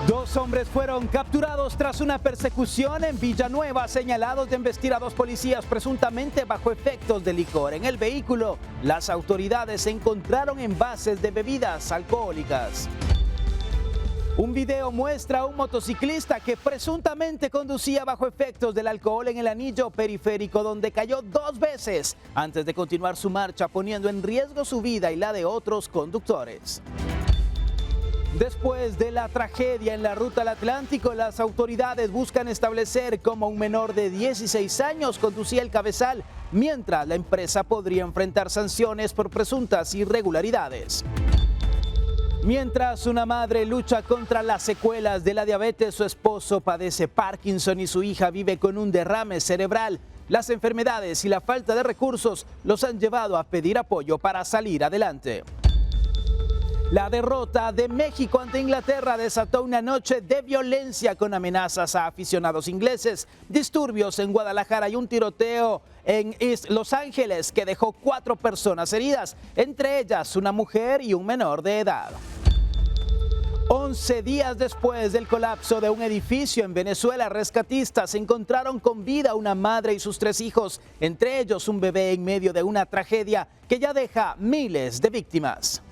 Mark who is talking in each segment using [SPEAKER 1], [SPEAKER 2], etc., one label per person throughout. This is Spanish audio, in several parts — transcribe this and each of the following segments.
[SPEAKER 1] Dos hombres fueron capturados tras una persecución en Villanueva, señalados de embestir a dos policías presuntamente bajo efectos de licor. En el vehículo, las autoridades encontraron envases de bebidas alcohólicas. Un video muestra a un motociclista que presuntamente conducía bajo efectos del alcohol en el anillo periférico, donde cayó 2 veces antes de continuar su marcha, poniendo en riesgo su vida y la de otros conductores. Después de la tragedia en la ruta al Atlántico, las autoridades buscan establecer cómo un menor de 16 años conducía el cabezal, mientras la empresa podría enfrentar sanciones por presuntas irregularidades. Mientras una madre lucha contra las secuelas de la diabetes, su esposo padece Parkinson y su hija vive con un derrame cerebral. Las enfermedades y la falta de recursos los han llevado a pedir apoyo para salir adelante. La derrota de México ante Inglaterra desató una noche de violencia con amenazas a aficionados ingleses, disturbios en Guadalajara y un tiroteo en East Los Ángeles que dejó 4 personas heridas, entre ellas una mujer y un menor de edad. 11 días después del colapso de un edificio en Venezuela, rescatistas encontraron con vida a una madre y sus 3 hijos, entre ellos un bebé en medio de una tragedia que ya deja miles de víctimas.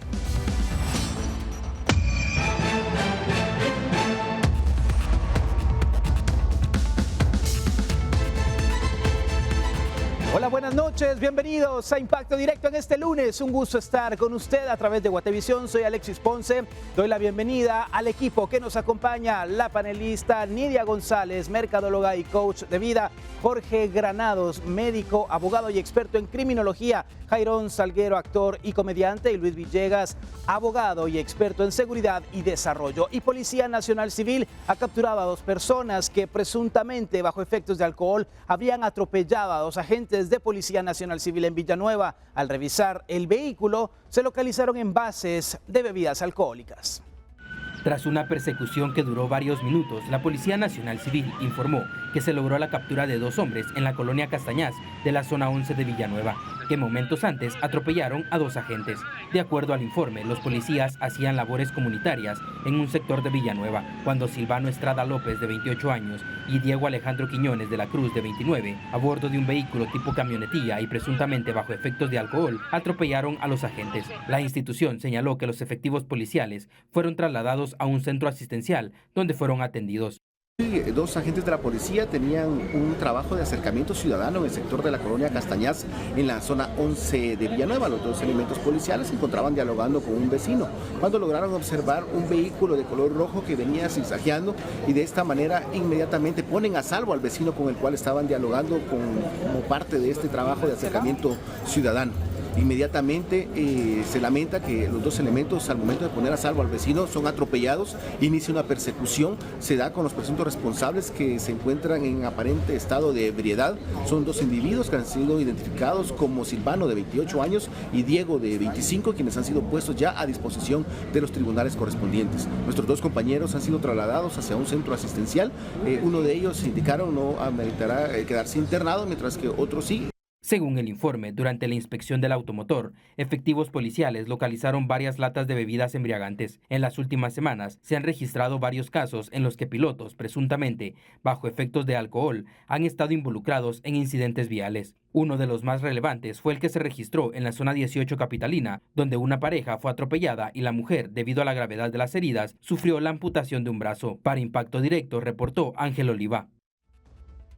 [SPEAKER 1] Hola, buenas noches, bienvenidos a Impacto Directo en este lunes. Un gusto estar con usted a través de Guatevisión. Soy Alexis Ponce. Doy la bienvenida al equipo que nos acompaña, la panelista Nidia González, mercadóloga y coach de vida, Jorge Granados, médico, abogado y experto en criminología, Jairón Salguero, actor y comediante, y Luis Villegas, abogado y experto en seguridad y desarrollo. Y Policía Nacional Civil ha capturado a 2 personas que presuntamente bajo efectos de alcohol habrían atropellado a 2 agentes de Policía Nacional Civil en Villanueva. Al revisar el vehículo, se localizaron envases de bebidas alcohólicas.
[SPEAKER 2] Tras una persecución que duró varios minutos, la Policía Nacional Civil informó que se logró la captura de 2 hombres en la colonia Castañás de la zona 11 de Villanueva, que momentos antes atropellaron a 2 agentes. De acuerdo al informe, los policías hacían labores comunitarias en un sector de Villanueva, cuando Silvano Estrada López, de 28 años, y Diego Alejandro Quiñones de la Cruz, de 29, a bordo de un vehículo tipo camionetilla y presuntamente bajo efectos de alcohol, atropellaron a los agentes. La institución señaló que los efectivos policiales fueron trasladados a un centro asistencial donde fueron atendidos.
[SPEAKER 3] 2 agentes de la policía tenían un trabajo de acercamiento ciudadano en el sector de la colonia Castañás, en la zona 11 de Villanueva. Los 2 elementos policiales se encontraban dialogando con un vecino cuando lograron observar un vehículo de color rojo que venía zigzagueando, y de esta manera inmediatamente ponen a salvo al vecino con el cual estaban dialogando como parte de este trabajo de acercamiento ciudadano. Inmediatamente se lamenta que los 2 elementos, al momento de poner a salvo al vecino, son atropellados. Inicia una persecución, se da con los presuntos responsables, que se encuentran en aparente estado de ebriedad. Son 2 individuos que han sido identificados como Silvano, de 28 años, y Diego, de 25, quienes han sido puestos ya a disposición de los tribunales correspondientes. Nuestros 2 compañeros han sido trasladados hacia un centro asistencial. Uno de ellos, indicaron, no ameritará quedarse internado, mientras que otro sí.
[SPEAKER 2] Según el informe, durante la inspección del automotor, efectivos policiales localizaron varias latas de bebidas embriagantes. En las últimas semanas se han registrado varios casos en los que pilotos, presuntamente bajo efectos de alcohol, han estado involucrados en incidentes viales. Uno de los más relevantes fue el que se registró en la zona 18 capitalina, donde una pareja fue atropellada y la mujer, debido a la gravedad de las heridas, sufrió la amputación de un brazo. Para Impacto Directo, reportó Ángel Oliva.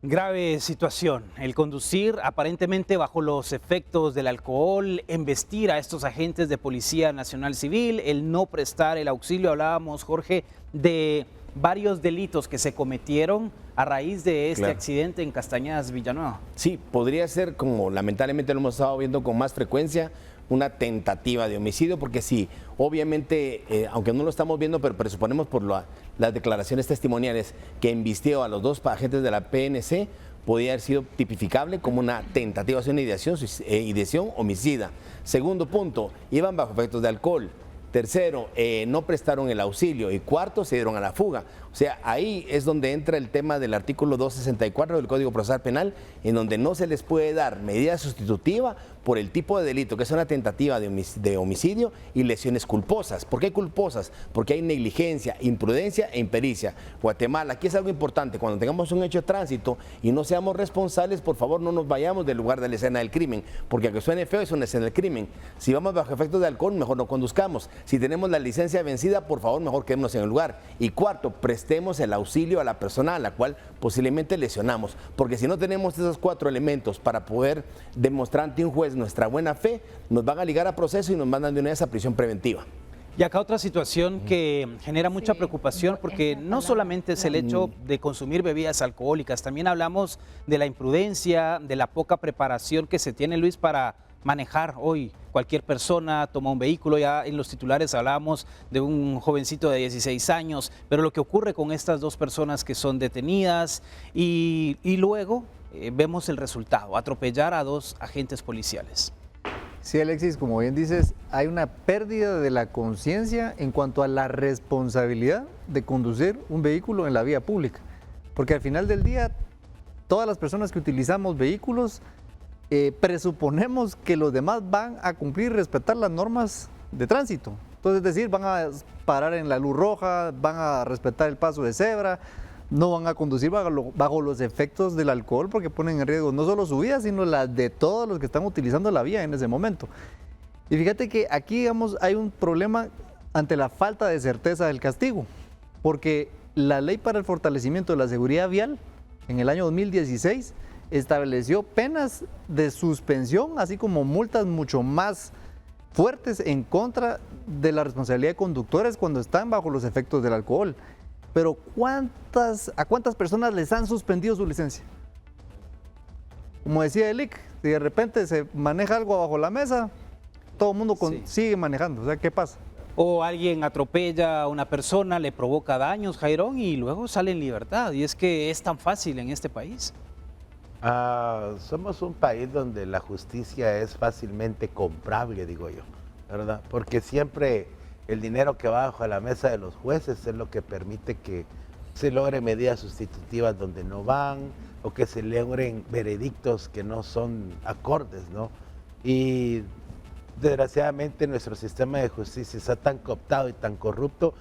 [SPEAKER 1] Grave situación, el conducir aparentemente bajo los efectos del alcohol, embestir a estos agentes de Policía Nacional Civil, el no prestar el auxilio. Hablábamos, Jorge, de varios delitos que se cometieron a raíz de este accidente en Castañas, Villanueva.
[SPEAKER 4] Sí, podría ser, como lamentablemente lo hemos estado viendo con más frecuencia, una tentativa de homicidio, porque sí, obviamente, aunque no lo estamos viendo, pero presuponemos por las declaraciones testimoniales que embistió a los 2 agentes de la PNC, podría haber sido tipificable como una tentativa de ideación homicida. Segundo punto, iban bajo efectos de alcohol. Tercero, no prestaron el auxilio. Y cuarto, se dieron a la fuga. O sea, ahí es donde entra el tema del artículo 264 del Código Procesal Penal, en donde no se les puede dar medida sustitutiva por el tipo de delito, que es una tentativa de homicidio y lesiones culposas. ¿Por qué culposas? Porque hay negligencia, imprudencia e impericia. Guatemala, aquí es algo importante, cuando tengamos un hecho de tránsito y no seamos responsables, por favor no nos vayamos del lugar de la escena del crimen, porque aunque suene feo es una escena del crimen. Si vamos bajo efectos de alcohol, mejor no conduzcamos. Si tenemos la licencia vencida, por favor mejor quedémonos en el lugar. Y cuarto, prestemos el auxilio a la persona a la cual posiblemente lesionamos, porque si no tenemos esos 4 elementos para poder demostrar ante un juez nuestra buena fe, nos van a ligar a proceso y nos mandan de una vez a prisión preventiva.
[SPEAKER 1] Y acá otra situación que genera mucha preocupación, porque no solamente es el hecho de consumir bebidas alcohólicas, también hablamos de la imprudencia, de la poca preparación que se tiene, Luis, para manejar. Hoy cualquier persona toma un vehículo, ya en los titulares hablábamos de un jovencito de 16 años, pero lo que ocurre con estas 2 personas que son detenidas y luego vemos el resultado, atropellar a 2 agentes policiales.
[SPEAKER 5] Sí, Alexis, como bien dices, hay una pérdida de la conciencia en cuanto a la responsabilidad de conducir un vehículo en la vía pública, porque al final del día, todas las personas que utilizamos vehículos presuponemos que los demás van a cumplir y respetar las normas de tránsito. Entonces, es decir, van a parar en la luz roja, van a respetar el paso de cebra, no van a conducir bajo los efectos del alcohol, porque ponen en riesgo no solo su vida, sino la de todos los que están utilizando la vía en ese momento. Y fíjate que aquí, digamos, hay un problema ante la falta de certeza del castigo, porque la Ley para el Fortalecimiento de la Seguridad Vial, en el año 2016, estableció penas de suspensión, así como multas mucho más fuertes en contra de la responsabilidad de conductores cuando están bajo los efectos del alcohol. Pero ¿a cuántas personas les han suspendido su licencia? Como decía Elic, si de repente se maneja algo bajo la mesa, todo el mundo sigue manejando. O sea, ¿qué pasa?
[SPEAKER 1] O alguien atropella a una persona, le provoca daños, Jairón, y luego sale en libertad. Y es que es tan fácil en este país.
[SPEAKER 6] Somos un país donde la justicia es fácilmente comprable, digo yo, ¿verdad? Porque siempre el dinero que va bajo la mesa de los jueces es lo que permite que se logren medidas sustitutivas donde no van, o que se logren veredictos que no son acordes, ¿no? Y desgraciadamente nuestro sistema de justicia está tan cooptado y tan corrupto,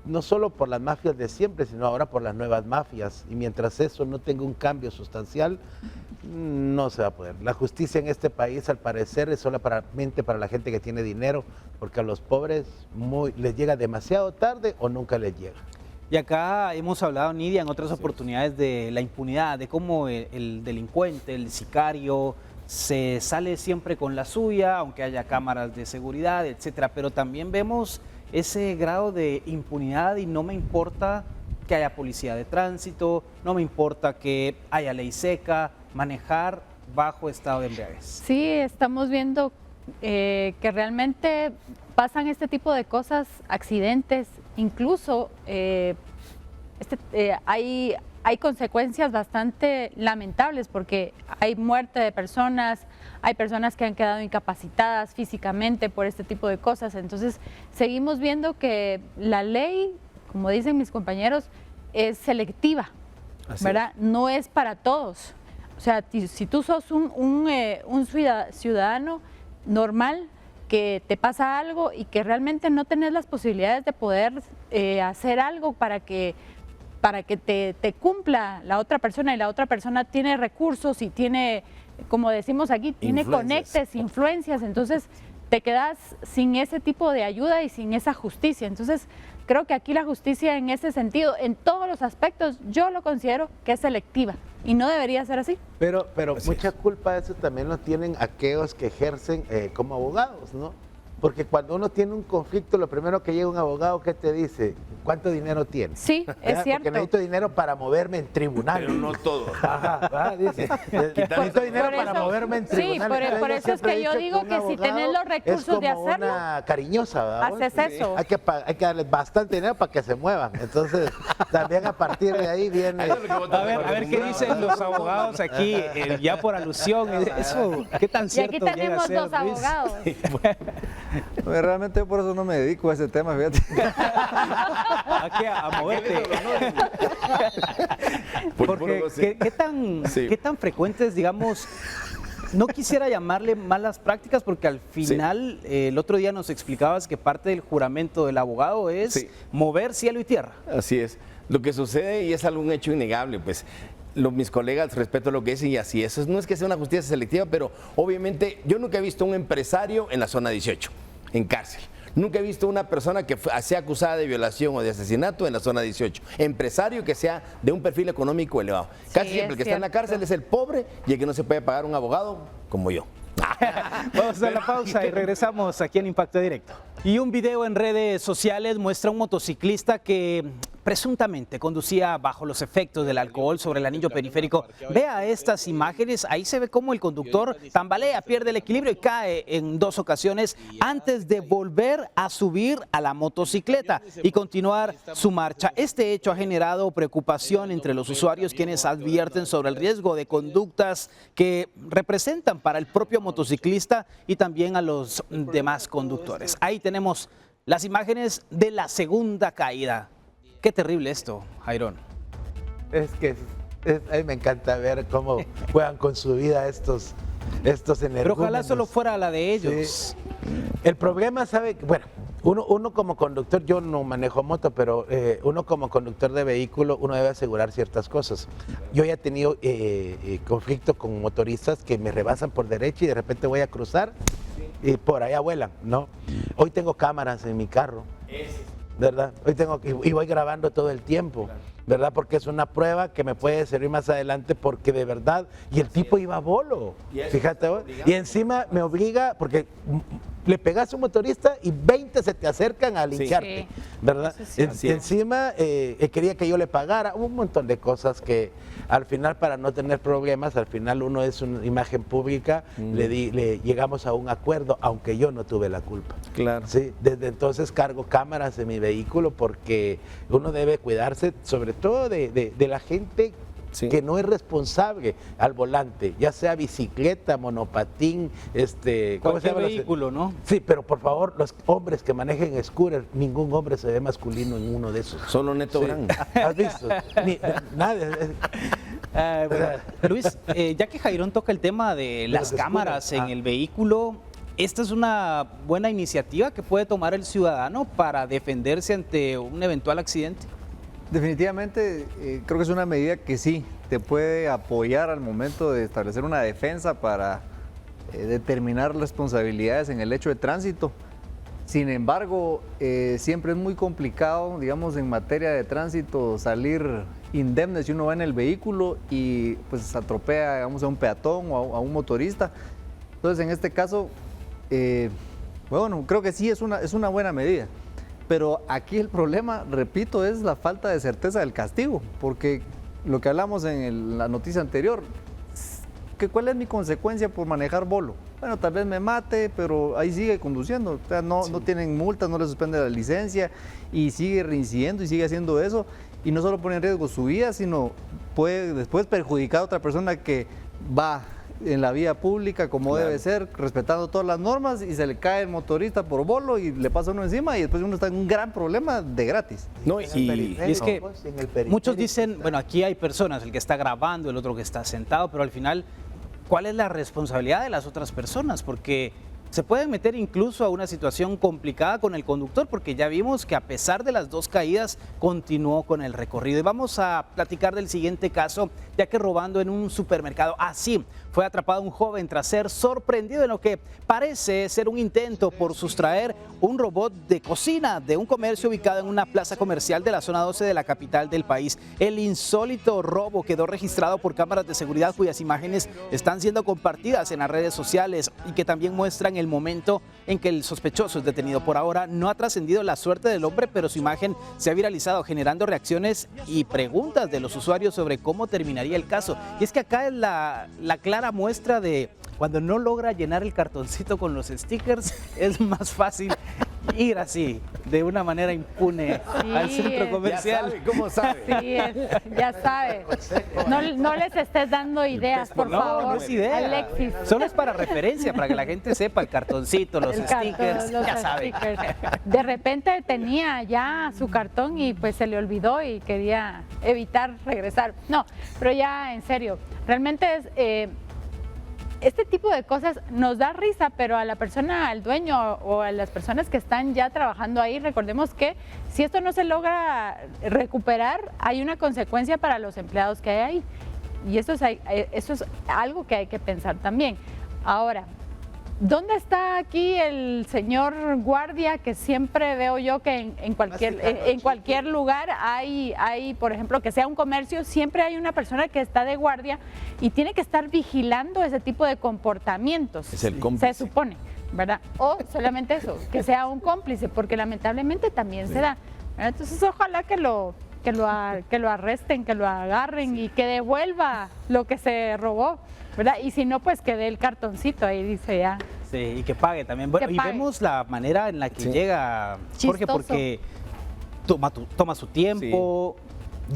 [SPEAKER 6] no solo por las mafias de siempre, sino ahora por las nuevas mafias. Y mientras eso no tenga un cambio sustancial, no se va a poder. La justicia en este país, al parecer, es solamente para la gente que tiene dinero, porque a los pobres les llega demasiado tarde o nunca les llega.
[SPEAKER 1] Y acá hemos hablado, Nidia, en otras oportunidades de la impunidad, de cómo el delincuente, el sicario, se sale siempre con la suya, aunque haya cámaras de seguridad, etcétera. Pero también vemos ese grado de impunidad y no me importa que haya policía de tránsito, no me importa que haya ley seca, manejar bajo estado de embriaguez. Sí,
[SPEAKER 7] estamos viendo que realmente pasan este tipo de cosas, accidentes, incluso hay consecuencias bastante lamentables porque hay muerte de personas, hay personas que han quedado incapacitadas físicamente por este tipo de cosas. Entonces, seguimos viendo que la ley, como dicen mis compañeros, es selectiva, ¿verdad? No es para todos. O sea, si tú sos un ciudadano normal, que te pasa algo y que realmente no tenés las posibilidades de poder hacer algo para que te cumpla la otra persona, y la otra persona tiene recursos y tiene, como decimos aquí, tiene conectes, influencias, entonces te quedas sin ese tipo de ayuda y sin esa justicia. Entonces creo que aquí la justicia en ese sentido, en todos los aspectos, yo lo considero que es selectiva y no debería ser así.
[SPEAKER 6] Pero mucha culpa de eso también lo tienen aquellos que ejercen como abogados, ¿no? Porque cuando uno tiene un conflicto, lo primero que llega un abogado, ¿qué te dice? ¿Cuánto dinero tienes?
[SPEAKER 7] Sí, es cierto.
[SPEAKER 6] Porque necesito dinero para moverme en tribunal.
[SPEAKER 4] Pero no todo.
[SPEAKER 6] Ajá, dice. Necesito dinero para moverme en tribunal.
[SPEAKER 7] Sí, por eso es que yo digo que si tenés los recursos de hacerlo,
[SPEAKER 6] es como una cariñosa, ¿verdad?
[SPEAKER 7] Haces eso.
[SPEAKER 6] Hay que darles bastante dinero para que se muevan. Entonces, también a partir de ahí viene...
[SPEAKER 1] A ver qué dicen los abogados aquí, ya por alusión. Eso, ¿qué tan cierto
[SPEAKER 7] llega a ser? Y aquí tenemos 2 abogados.
[SPEAKER 5] Bueno, realmente por eso no me dedico a ese tema, fíjate.
[SPEAKER 1] Aquí a moverte. Porque, ¿qué tan frecuentes, digamos, no quisiera llamarle malas prácticas porque al final, el otro día nos explicabas que parte del juramento del abogado es mover cielo y tierra.
[SPEAKER 4] Así es. Lo que sucede, y es algún hecho innegable, pues mis colegas respeto lo que dicen y así es. No es que sea una justicia selectiva, pero obviamente yo nunca he visto un empresario en la zona 18, en cárcel. Nunca he visto una persona que sea acusada de violación o de asesinato en la zona 18. Empresario que sea de un perfil económico elevado. Casi siempre el que está en la cárcel es el pobre y el que no se puede pagar un abogado como yo.
[SPEAKER 1] Vamos a la pausa y regresamos aquí en Impacto Directo. Y un video en redes sociales muestra a un motociclista que presuntamente conducía bajo los efectos del alcohol sobre el anillo periférico. Vea estas imágenes, ahí se ve cómo el conductor tambalea, pierde el equilibrio y cae en 2 ocasiones antes de volver a subir a la motocicleta y continuar su marcha. Este hecho ha generado preocupación entre los usuarios, quienes advierten sobre el riesgo de conductas que representan para el propio motociclista y también a los demás conductores. Ahí tenemos las imágenes de la segunda caída. Qué terrible esto, Jairón.
[SPEAKER 6] Es que a mí me encanta ver cómo juegan con su vida estos energúmenos.
[SPEAKER 1] Pero ojalá solo fuera la de ellos.
[SPEAKER 6] Sí. El problema, ¿sabe? Bueno, uno como conductor, yo no manejo moto, pero uno como conductor de vehículo, uno debe asegurar ciertas cosas. Yo ya he tenido conflicto con motoristas que me rebasan por derecha y de repente voy a cruzar y por allá vuelan, ¿no? Hoy tengo cámaras en mi carro. ¿Verdad? Hoy y voy grabando todo el tiempo, ¿verdad? Porque es una prueba que me puede servir más adelante porque de verdad, y el tipo iba a bolo, fíjate, y encima me obliga, porque le pegas a un motorista y 20 se te acercan a lincharte, ¿verdad? Encima quería que yo le pagara, un montón de cosas que al final, para no tener problemas, al final uno es una imagen pública, le llegamos a un acuerdo, aunque yo no tuve la culpa.
[SPEAKER 4] Claro.
[SPEAKER 6] Sí, desde entonces cargo cámaras en mi vehículo porque uno debe cuidarse, sobre todo de la gente que no es responsable al volante, ya sea bicicleta, monopatín, ¿cómo se llama?
[SPEAKER 1] Vehículo, ¿no?
[SPEAKER 6] Sí, pero por favor, los hombres que manejen scooter, ningún hombre se ve masculino en uno de esos.
[SPEAKER 4] Solo Neto Brand.
[SPEAKER 6] ¿Has visto? Nadie.
[SPEAKER 1] Bueno, Luis, ya que Jairón toca el tema de las cámaras en el vehículo, esta es una buena iniciativa que puede tomar el ciudadano para defenderse ante un eventual accidente.
[SPEAKER 5] Definitivamente creo que es una medida que sí te puede apoyar al momento de establecer una defensa para determinar responsabilidades en el hecho de tránsito. Sin embargo, siempre es muy complicado, digamos, en materia de tránsito salir indemne si uno va en el vehículo y pues atropella, digamos, a un peatón o a un motorista. Entonces, en este caso, bueno, creo que sí es una buena medida. Pero aquí el problema, repito, es la falta de certeza del castigo, porque lo que hablamos en la noticia anterior, ¿cuál es mi consecuencia por manejar bolo? Bueno, tal vez me mate, pero ahí sigue conduciendo, o sea, no tienen multas, no le suspende la licencia y sigue reincidiendo y sigue haciendo eso, y no solo pone en riesgo su vida, sino puede después perjudicar a otra persona que va en la vía pública como debe ser, respetando todas las normas, y se le cae el motorista por bolo y le pasa uno encima y después uno está en un gran problema de gratis.
[SPEAKER 1] No, y es que muchos dicen, bueno, aquí hay personas, el que está grabando, el otro que está sentado, pero al final, ¿cuál es la responsabilidad de las otras personas? Porque se pueden meter incluso a una situación complicada con el conductor, porque ya vimos que a pesar de las 2 caídas continuó con el recorrido. Y vamos a platicar del siguiente caso, ya que robando en un supermercado, así fue atrapado un joven tras ser sorprendido en lo que parece ser un intento por sustraer un robot de cocina de un comercio ubicado en una plaza comercial de la zona 12 de la capital del país. El insólito robo quedó registrado por cámaras de seguridad cuyas imágenes están siendo compartidas en las redes sociales y que también muestran el momento en que el sospechoso es detenido. Por ahora no ha trascendido la suerte del hombre, pero su imagen se ha viralizado, generando reacciones y preguntas de los usuarios sobre cómo terminaría el caso. Y es que acá es la clara muestra de cuando no logra llenar el cartoncito con los stickers, es más fácil ir así, de una manera impune, al centro comercial.
[SPEAKER 4] Ya sabe, ¿cómo sabe?
[SPEAKER 7] Sí, ya sabe. No les estés dando ideas, por favor.
[SPEAKER 1] No es idea.
[SPEAKER 7] Alexis.
[SPEAKER 1] Solo es para referencia, para que la gente sepa el cartoncito, los stickers, ya sabe.
[SPEAKER 7] De repente tenía ya su cartón y pues se le olvidó y quería evitar regresar. No, pero ya en serio, realmente es... este tipo de cosas nos da risa, pero a la persona, al dueño o a las personas que están ya trabajando ahí, recordemos que si esto no se logra recuperar, hay una consecuencia para los empleados que hay ahí. Y eso es algo que hay que pensar también. Ahora, ¿dónde está aquí el señor guardia que siempre veo yo que en cualquier lugar hay, por ejemplo, que sea un comercio, siempre hay una persona que está de guardia y tiene que estar vigilando ese tipo de comportamientos?
[SPEAKER 4] Es el cómplice.
[SPEAKER 7] Se supone, ¿verdad? O solamente eso, que sea un cómplice, porque lamentablemente también se da. Entonces, ojalá que lo arresten, que lo agarren y que devuelva lo que se robó, ¿verdad? Y si no, pues que dé el cartoncito, ahí dice ya.
[SPEAKER 1] Sí, y que pague también. Bueno, y vemos la manera en la que llega Jorge, porque toma su tiempo,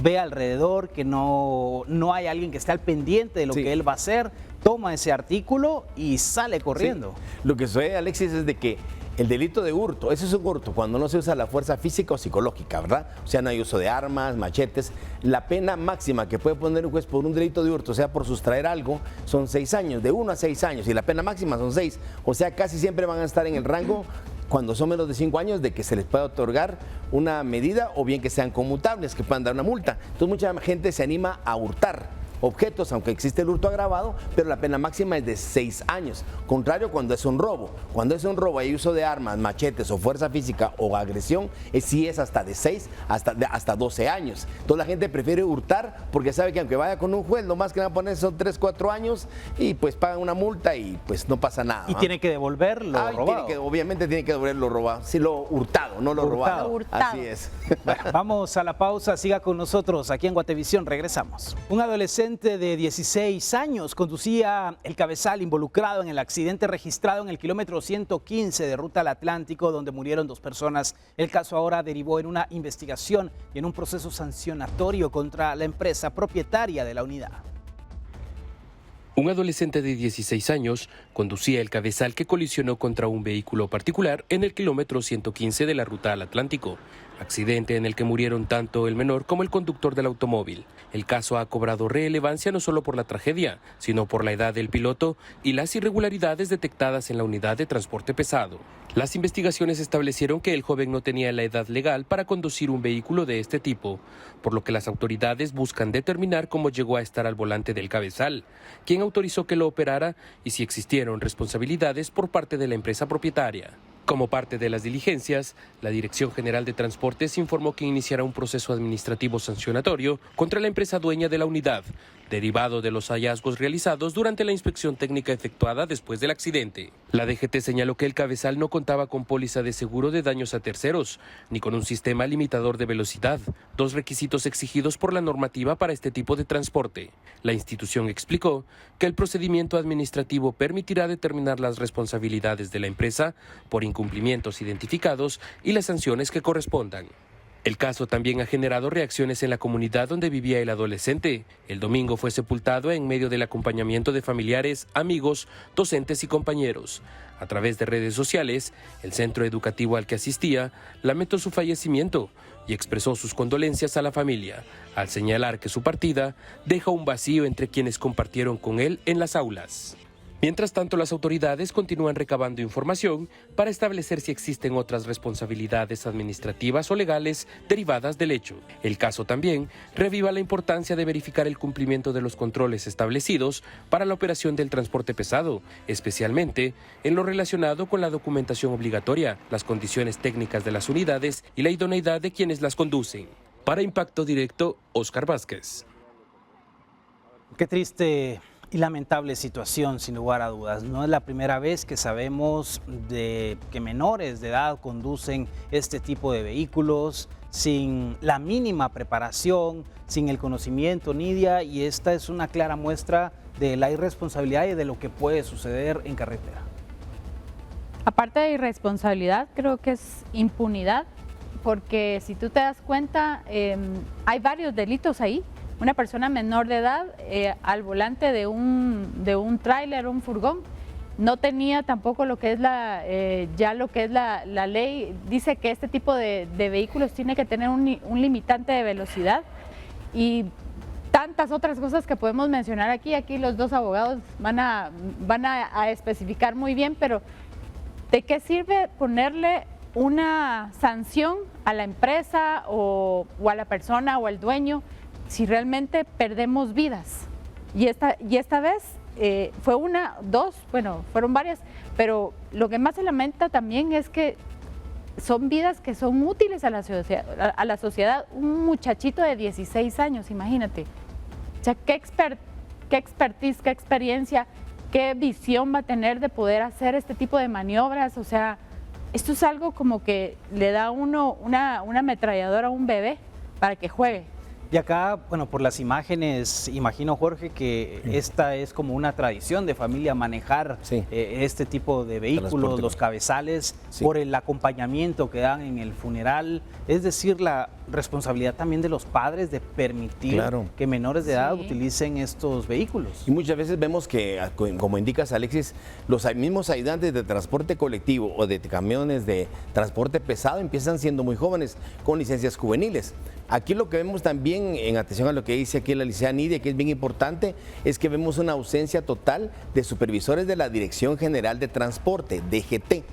[SPEAKER 1] ve alrededor que no hay alguien que esté al pendiente de lo que él va a hacer, toma ese artículo y sale corriendo.
[SPEAKER 4] Sí. Lo que sucede, Alexis, es de que el delito de hurto, ese es un hurto cuando no se usa la fuerza física o psicológica, ¿verdad? O sea, no hay uso de armas, machetes. La pena máxima que puede poner un juez por un delito de hurto, o sea, por sustraer algo, son 6 años, de 1 a 6 años, y la pena máxima son 6. O sea, casi siempre van a estar en el rango, cuando son menos de 5 años, de que se les pueda otorgar una medida o bien que sean conmutables, que puedan dar una multa. Entonces, mucha gente se anima a hurtar objetos, aunque existe el hurto agravado, pero la pena máxima es de 6 años. Contrario cuando es un robo. Cuando es un robo hay uso de armas, machetes o fuerza física o agresión, sí es hasta de 6 hasta 12 años. Entonces la gente prefiere hurtar porque sabe que aunque vaya con un juez, lo más que van a poner son 3, 4 años y pues pagan una multa y pues no pasa nada.
[SPEAKER 1] Y tiene que devolver lo robado.
[SPEAKER 4] Obviamente tiene que devolver lo robado. Sí, lo hurtado, no lo robado. Así es.
[SPEAKER 1] Bueno, vamos a la pausa, siga con nosotros aquí en Guatevisión, regresamos. Un adolescente de 16 años conducía el cabezal involucrado en el accidente registrado en el kilómetro 115 de Ruta al Atlántico, donde murieron 2 personas. El caso ahora derivó en una investigación y en un proceso sancionatorio contra la empresa propietaria de la unidad.
[SPEAKER 8] Un adolescente de 16 años conducía el cabezal que colisionó contra un vehículo particular en el kilómetro 115 de la Ruta al Atlántico, accidente en el que murieron tanto el menor como el conductor del automóvil. El caso ha cobrado relevancia no solo por la tragedia, sino por la edad del piloto y las irregularidades detectadas en la unidad de transporte pesado. Las investigaciones establecieron que el joven no tenía la edad legal para conducir un vehículo de este tipo, por lo que las autoridades buscan determinar cómo llegó a estar al volante del cabezal, quién autorizó que lo operara y si existieron responsabilidades por parte de la empresa propietaria. Como parte de las diligencias, la Dirección General de Transportes informó que iniciará un proceso administrativo sancionatorio contra la empresa dueña de la unidad, derivado de los hallazgos realizados durante la inspección técnica efectuada después del accidente. La DGT señaló que el cabezal no contaba con póliza de seguro de daños a terceros, ni con un sistema limitador de velocidad, 2 requisitos exigidos por la normativa para este tipo de transporte. La institución explicó que el procedimiento administrativo permitirá determinar las responsabilidades de la empresa por incumplimientos identificados y las sanciones que correspondan. El caso también ha generado reacciones en la comunidad donde vivía el adolescente. El domingo fue sepultado en medio del acompañamiento de familiares, amigos, docentes y compañeros. A través de redes sociales, el centro educativo al que asistía lamentó su fallecimiento y expresó sus condolencias a la familia, al señalar que su partida deja un vacío entre quienes compartieron con él en las aulas. Mientras tanto, las autoridades continúan recabando información para establecer si existen otras responsabilidades administrativas o legales derivadas del hecho. El caso también reviva la importancia de verificar el cumplimiento de los controles establecidos para la operación del transporte pesado, especialmente en lo relacionado con la documentación obligatoria, las condiciones técnicas de las unidades y la idoneidad de quienes las conducen. Para Impacto Directo, Óscar Vázquez.
[SPEAKER 1] Qué triste y lamentable situación, sin lugar a dudas. No es la primera vez que sabemos de que menores de edad conducen este tipo de vehículos sin la mínima preparación, sin el conocimiento, Nidia, y esta es una clara muestra de la irresponsabilidad y de lo que puede suceder en carretera.
[SPEAKER 7] Aparte de irresponsabilidad, creo que es impunidad, porque si tú te das cuenta, hay varios delitos ahí. Una persona menor de edad al volante de un tráiler, un furgón, no tenía tampoco lo que es la ley, dice que este tipo de vehículos tiene que tener un limitante de velocidad y tantas otras cosas que podemos mencionar aquí. Aquí los dos abogados van a especificar muy bien, pero ¿de qué sirve ponerle una sanción a la empresa o a la persona o al dueño si realmente perdemos vidas? Y esta vez fue una, dos, bueno, fueron varias, pero lo que más se lamenta también es que son vidas que son útiles a la sociedad. Un muchachito de 16 años, imagínate. O sea, qué expertise, qué experiencia, qué visión va a tener de poder hacer este tipo de maniobras. O sea, esto es algo como que le da a uno una ametralladora a un bebé para que juegue.
[SPEAKER 1] Y acá, bueno, por las imágenes, imagino, Jorge, que esta es como una tradición de familia manejar este tipo de vehículos, los cabezales, por el acompañamiento que dan en el funeral. Es decir, la responsabilidad también de los padres de permitir que menores de edad utilicen estos vehículos.
[SPEAKER 4] Y muchas veces vemos que, como indicas, Alexis, los mismos ayudantes de transporte colectivo o de camiones de transporte pesado empiezan siendo muy jóvenes, con licencias juveniles. Aquí lo que vemos también, en atención a lo que dice aquí la licenciada Nidia, que es bien importante, es que vemos una ausencia total de supervisores de la Dirección General de Transporte, DGT.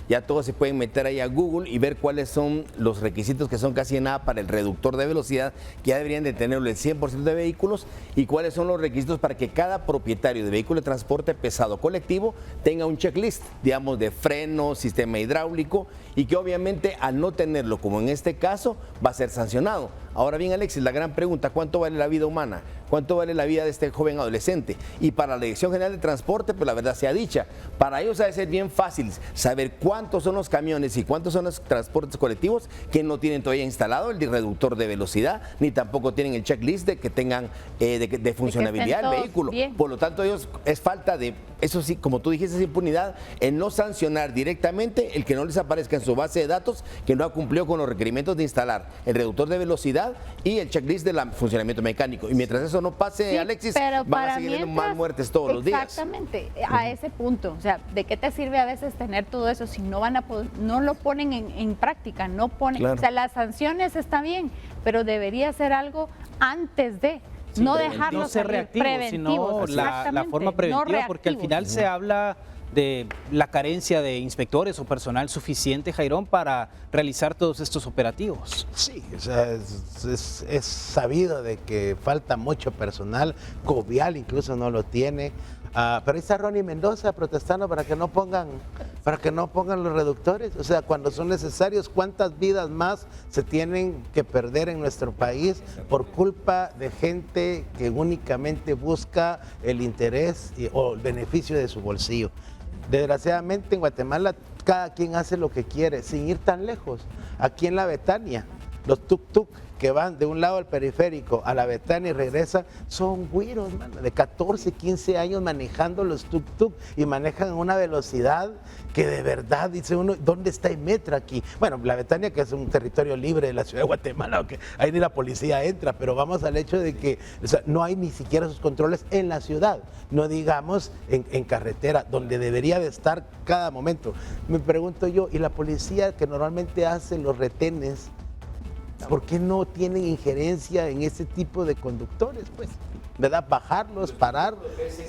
[SPEAKER 4] Ya todos se pueden meter ahí a Google y ver cuáles son los requisitos que son casi nada para el reductor de velocidad, que ya deberían de tenerlo el 100% de vehículos, y cuáles son los requisitos para que cada propietario de vehículo de transporte pesado colectivo tenga un checklist, digamos, de freno, sistema hidráulico, y que obviamente al no tenerlo, como en este caso, va a ser sancionado. Ahora bien, Alexis, la gran pregunta, ¿cuánto vale la vida humana? ¿Cuánto vale la vida de este joven adolescente? Y para la Dirección General de Transporte, pues la verdad sea dicha, para ellos debe ser bien fácil saber cuántos son los camiones y cuántos son los transportes colectivos que no tienen todavía instalado el reductor de velocidad, ni tampoco tienen el checklist de que tengan de funcionabilidad el vehículo. Bien. Por lo tanto, ellos es falta de, eso sí, como tú dijiste, es impunidad en no sancionar directamente el que no les aparezca en su base de datos que no ha cumplido con los requerimientos de instalar el reductor de velocidad y el checklist del funcionamiento mecánico. Y mientras eso no pase, Alexis, van a seguir viendo más muertes todos los días.
[SPEAKER 7] Exactamente, a ese punto. O sea, ¿de qué te sirve a veces tener todo eso si no no lo ponen en práctica? No ponen, o sea, las sanciones está bien, pero debería ser algo antes de. No dejarlo
[SPEAKER 1] no ser reactivo, sino la forma preventiva, no, porque al final se habla de la carencia de inspectores o personal suficiente, Jairón, para realizar todos estos operativos.
[SPEAKER 6] Sí, o sea, es sabido de que falta mucho personal, Covial incluso no lo tiene, pero ahí está Ronnie Mendoza protestando para que no pongan los reductores. O sea, cuando son necesarios, ¿cuántas vidas más se tienen que perder en nuestro país por culpa de gente que únicamente busca el interés o el beneficio de su bolsillo? Desgraciadamente en Guatemala cada quien hace lo que quiere, sin ir tan lejos. Aquí en la Betania, los tuk-tuk que van de un lado al periférico a la Betania y regresan, son güiros, mano, de 14, 15 años manejando los tuk-tuk y manejan a una velocidad que de verdad dice uno, ¿dónde está el metro aquí? Bueno, la Betania, que es un territorio libre de la ciudad de Guatemala, aunque ahí ni la policía entra, pero vamos al hecho de que, o sea, no hay ni siquiera esos controles en la ciudad, no digamos en carretera, donde debería de estar cada momento. Me pregunto yo, ¿y la policía que normalmente hace los retenes, por qué no tienen injerencia en ese tipo de conductores, pues? ¿Verdad? Bajarlos, parar.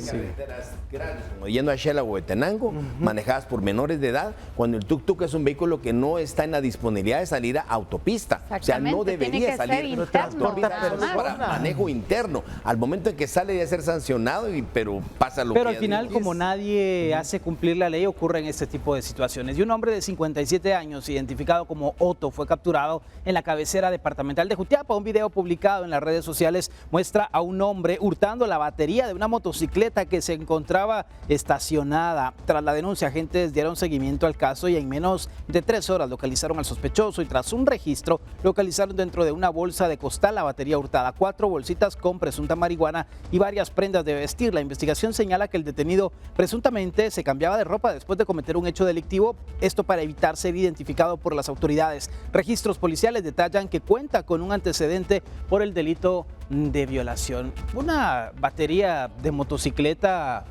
[SPEAKER 4] Carreteras grandes, como yendo a Xela o Huehuetenango, manejadas por menores de edad, cuando el tuk-tuk es un vehículo que no está en la disponibilidad de salir a autopista. O sea, no debería salir para manejo interno. Al momento en que sale debe ser sancionado, pero pasa lo que...
[SPEAKER 1] Pero al final, como nadie hace cumplir la ley, ocurren este tipo de situaciones. Y un hombre de 57 años, identificado como Otto, fue capturado en la cabecera departamental de Jutiapa. Un video publicado en las redes sociales muestra a un hombre hurtando la batería de una motocicleta que se encontraba estacionada. Tras la denuncia, agentes dieron seguimiento al caso y en menos de 3 horas localizaron al sospechoso y tras un registro localizaron dentro de una bolsa de costal la batería hurtada, 4 bolsitas con presunta marihuana y varias prendas de vestir. La investigación señala que el detenido presuntamente se cambiaba de ropa después de cometer un hecho delictivo, esto para evitar ser identificado por las autoridades. Registros policiales detallan que cuenta con un antecedente por el delito de violación. Una batería de motocicleta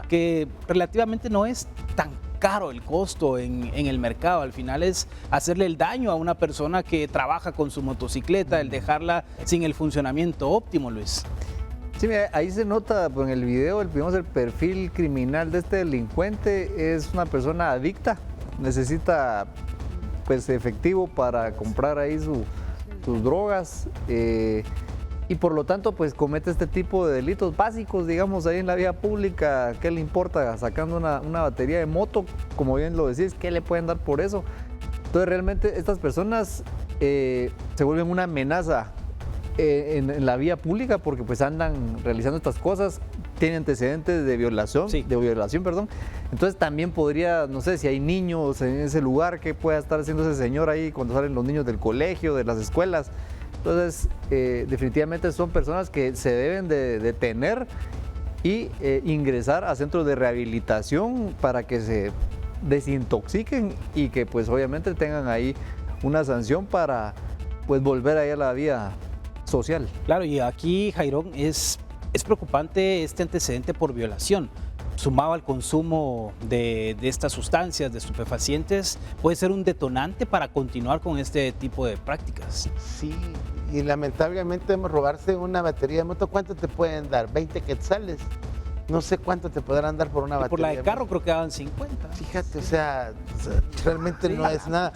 [SPEAKER 1] que relativamente no es tan caro el costo en el mercado. Al final es hacerle el daño a una persona que trabaja con su motocicleta, el dejarla sin el funcionamiento óptimo, Luis.
[SPEAKER 5] Sí, mira, ahí se nota pues, en el video, digamos, el perfil criminal de este delincuente es una persona adicta, necesita pues efectivo para comprar ahí sus drogas y por lo tanto pues comete este tipo de delitos básicos, digamos, ahí en la vía pública. ¿Qué le importa sacando una batería de moto? Como bien lo decís, ¿qué le pueden dar por eso? Entonces realmente estas personas se vuelven una amenaza en la vía pública porque pues andan realizando estas cosas, tienen antecedentes de violación,
[SPEAKER 1] Sí.
[SPEAKER 5] perdón. Entonces también podría, no sé, si hay niños en ese lugar, ¿qué pueda estar haciendo ese señor ahí cuando salen los niños del colegio, de las escuelas? Entonces, definitivamente son personas que se deben de detener y ingresar a centros de rehabilitación para que se desintoxiquen y que pues obviamente tengan ahí una sanción para pues volver ahí a la vida social.
[SPEAKER 1] Claro, y aquí, Jairón, es preocupante este antecedente por violación. Sumado al consumo de estas sustancias, de estupefacientes, puede ser un detonante para continuar con este tipo de prácticas.
[SPEAKER 6] Sí, y lamentablemente robarse una batería de moto, ¿cuánto te pueden dar? 20 quetzales. No sé cuánto te podrán dar por una
[SPEAKER 1] Y
[SPEAKER 6] batería.
[SPEAKER 1] por la de
[SPEAKER 6] de
[SPEAKER 1] carro
[SPEAKER 6] moto.
[SPEAKER 1] creo que daban 50.
[SPEAKER 6] Fíjate, o sea, realmente no es nada.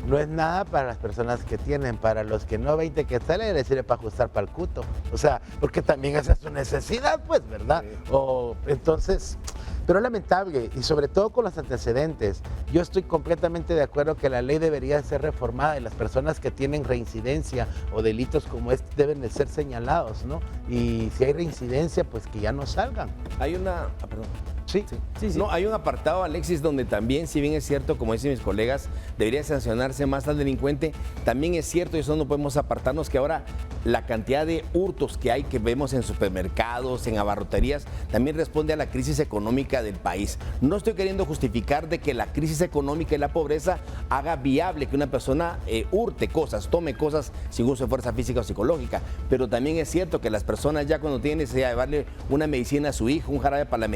[SPEAKER 6] No es nada para las personas que tienen, para los que no, 20 quetzales le sirve para ajustar para el cuto. O sea, porque también esa es su necesidad, pues, ¿verdad?
[SPEAKER 4] Sí.
[SPEAKER 6] O entonces, pero es lamentable, y sobre todo con los antecedentes. Yo estoy completamente de acuerdo que la ley debería ser reformada y las personas que tienen reincidencia o delitos como este deben de ser señalados, ¿no? Y si hay reincidencia, pues que ya no salgan.
[SPEAKER 4] Hay una... perdón.
[SPEAKER 6] Sí.
[SPEAKER 1] Sí, sí.
[SPEAKER 4] No, hay un apartado, Alexis, donde también, si bien es cierto, como dicen mis colegas, debería sancionarse más al delincuente, también es cierto, y eso no podemos apartarnos, que ahora la cantidad de hurtos que hay, que vemos en supermercados, en abarroterías, también responde a la crisis económica del país. No estoy queriendo justificar de que la crisis económica y la pobreza haga viable que una persona hurte cosas, tome cosas sin uso de fuerza física o psicológica, pero también es cierto que las personas ya cuando tienen necesidad de darle una medicina a su hijo, un jarabe para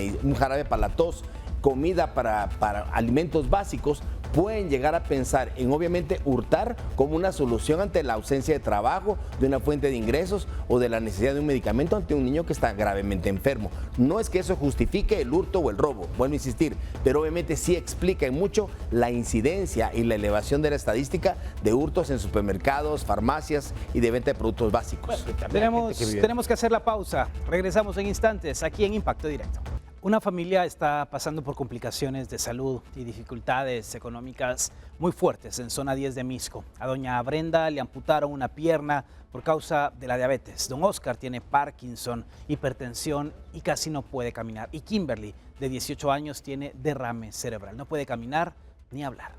[SPEAKER 4] la tos, comida para alimentos básicos, pueden llegar a pensar en obviamente hurtar como una solución ante la ausencia de trabajo, de una fuente de ingresos o de la necesidad de un medicamento ante un niño que está gravemente enfermo. No es que eso justifique el hurto o el robo, vuelvo a insistir, pero obviamente sí explica en mucho la incidencia y la elevación de la estadística de hurtos en supermercados, farmacias y de venta de productos básicos.
[SPEAKER 1] Tenemos que hacer la pausa. Regresamos en instantes aquí en Impacto Directo. Una familia está pasando por complicaciones de salud y dificultades económicas muy fuertes en zona 10 de Misco. A doña Brenda le amputaron una pierna por causa de la diabetes. Don Oscar tiene Parkinson, hipertensión y casi no puede caminar. Y Kimberly, de 18 años, tiene derrame cerebral. No puede caminar ni hablar.